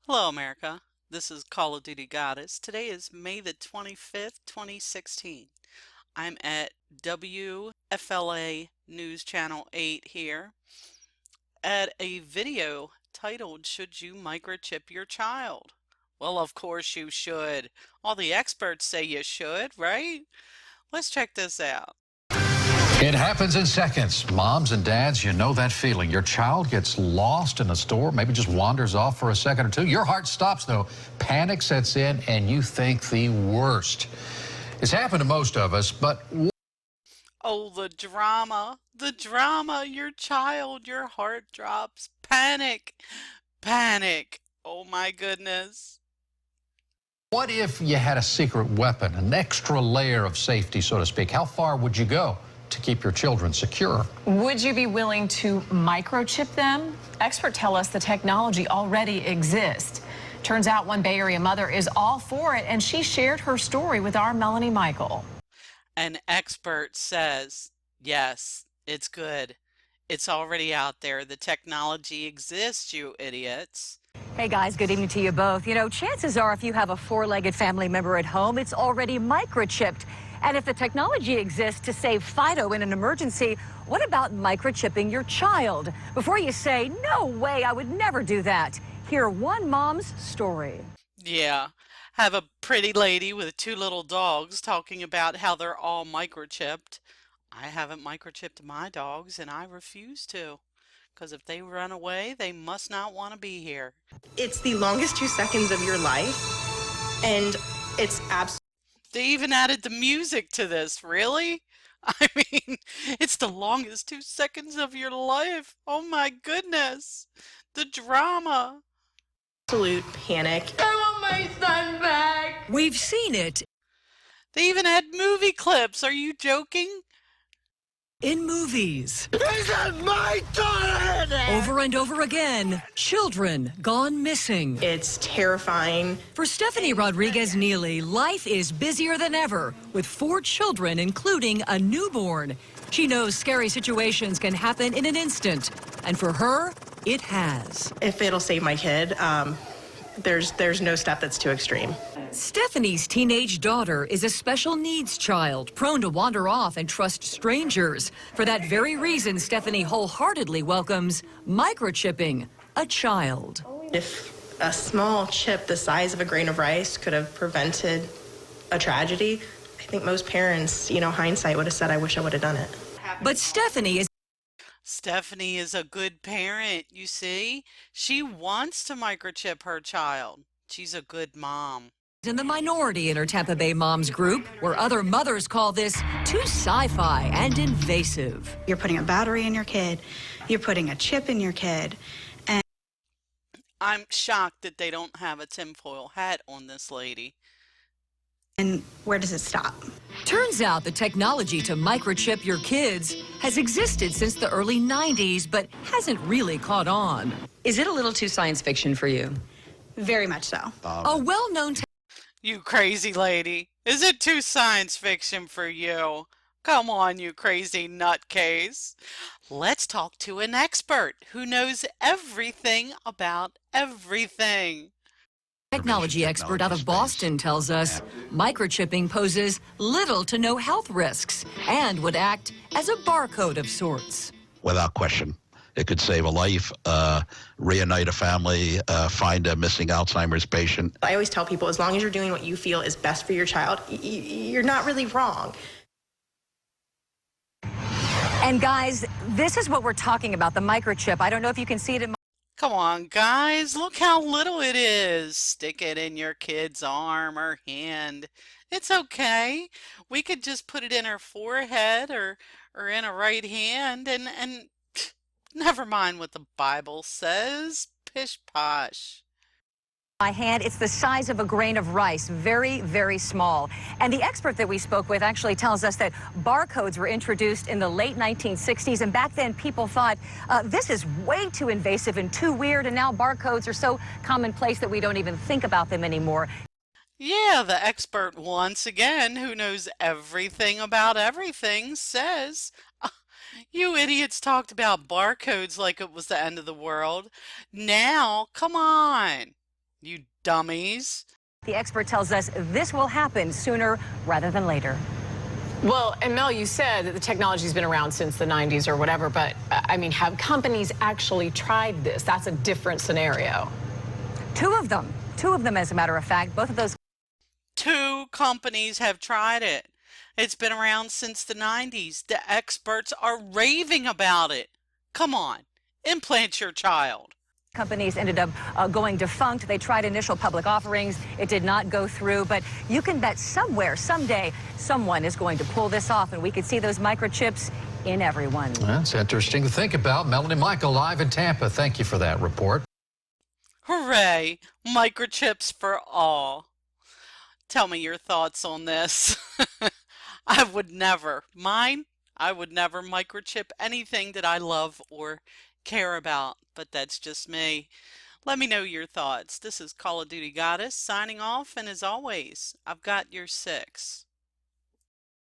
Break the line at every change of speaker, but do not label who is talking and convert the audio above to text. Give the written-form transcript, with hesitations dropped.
Hello, America. This is Call of Duty Goddess. Today is May the 25th, 2016. I'm at WFLA News Channel 8 here at a video titled, Should You Microchip Your Child? Well, of course you should. All the experts say you should, right? Let's check this out.
It happens in seconds. Moms and dads, you know that feeling. Your child gets lost in a store, maybe just wanders off for a second or two. Your heart stops, though. Panic sets in, and you think the worst. It's happened to most of us, but
Oh, the drama, your child, your heart drops, panic, panic. Oh my goodness.
what if you had a secret weapon, an extra layer of safety, so to speak? How far would you go to keep your children secure?
Would you be willing to microchip them? Experts tell us the technology already exists. Turns out one Bay Area mother is all for it, and she shared her story with our Melanie Michael.
An expert says, yes, it's good. It's already out there. The technology exists, you idiots.
Hey guys, good evening to you both. You know, chances are if you have a four-legged family member at home, it's already microchipped. And if the technology exists to save Fido in an emergency, what about microchipping your child? Before you say, no way, I would never do that, hear one mom's story.
Yeah, have a pretty lady with two little dogs talking about how they're all microchipped. I haven't microchipped my dogs and I refuse to. Because if they run away, they must not want to be here.
It's the longest 2 seconds of your life, and it's absolutely.
They even added the music to this, really? I mean, it's the longest 2 seconds of your life. Oh my goodness. The drama.
Absolute panic. I want my son back.
We've seen it
They even had movie clips. Are you joking?
in movies.
This is my daughter!
Over and over again, children gone missing.
It's terrifying.
For Stephanie Rodriguez Neely, life is busier than ever, with 4 children, including a newborn. She knows scary situations can happen in an instant, and for her, it has.
If it'll save my kid, there's no step that's too extreme.
Stephanie's teenage daughter is a special needs child, prone to wander off and trust strangers. For that very reason, Stephanie wholeheartedly welcomes microchipping a child.
If a small chip the size of a grain of rice could have prevented a tragedy, I think most parents, hindsight would have said, I wish I would have done it.
But Stephanie
Stephanie is a good parent, you see? She wants to microchip her child. She's a good mom.
in the minority in her Tampa Bay moms group, where other mothers call this too sci-fi and invasive.
You're putting a battery in your kid, you're putting a chip in your kid.
I'm shocked that they don't have a tinfoil hat on this lady.
And where does it stop?
Turns out the technology to microchip your kids has existed since the early 90s, but hasn't really caught on.
Is it a little too science fiction for you?
Very much so.
A well-known
You crazy lady. Is it too science fiction for you? Come on, you crazy nutcase. Let's talk to an expert who knows everything about everything.
technology expert out of Boston tells us microchipping poses little to no health risks and would act as a barcode of sorts.
Without question. It could save a life, reunite a family, find a missing Alzheimer's patient.
I always tell people, as long as you're doing what you feel is best for your child, you're not really wrong.
And guys, this is what we're talking about, the microchip. I don't know if you can see it in
Come on, guys. Look how little it is. Stick it in your kid's arm or hand. It's okay. We could just put it in her forehead or in her right hand and never mind what the Bible says. Pish posh.
my hand. It's the size of a grain of rice, very, very small. And the expert that we spoke with actually tells us that barcodes were introduced in the late 1960s, and back then people thought this is way too invasive and too weird, and now barcodes are so commonplace that we don't even think about them anymore.
Yeah, the expert once again, who knows everything about everything, says, you idiots talked about barcodes like it was the end of the world. Now, come on. You dummies.
The expert tells us this will happen sooner rather than later.
Well, and Mel, you said that the technology's been around since the 90s or whatever, but I mean, have companies actually tried this? That's a different scenario.
Two of them, as a matter of fact, both of those.
2 companies have tried it. It's been around since the 90s. The experts are raving about it. Come on, implant your child.
Companies ended up going defunct. They tried initial public offerings. It did not go through, but you can bet somewhere, someday, someone is going to pull this off, and we could see those microchips in everyone.
That's interesting to think about. Melanie Michael live in Tampa. Thank you for that report.
Hooray, microchips for all. Tell me your thoughts on this. I would never microchip anything that I love or care about, but that's just me. Let me know your thoughts. This is Call of Duty Goddess signing off, and as always, I've got your 6.